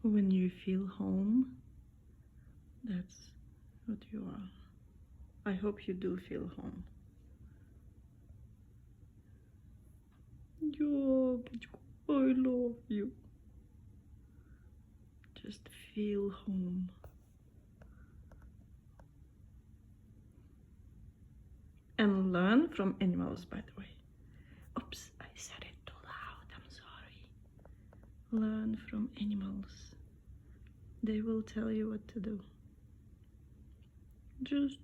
When you feel home, that's what you are. I hope you do feel home. Yeah, I love you. Just feel home. And learn from animals, by the way. Oops, I said it too loud, I'm sorry. Learn from animals. They will tell you what to do. Just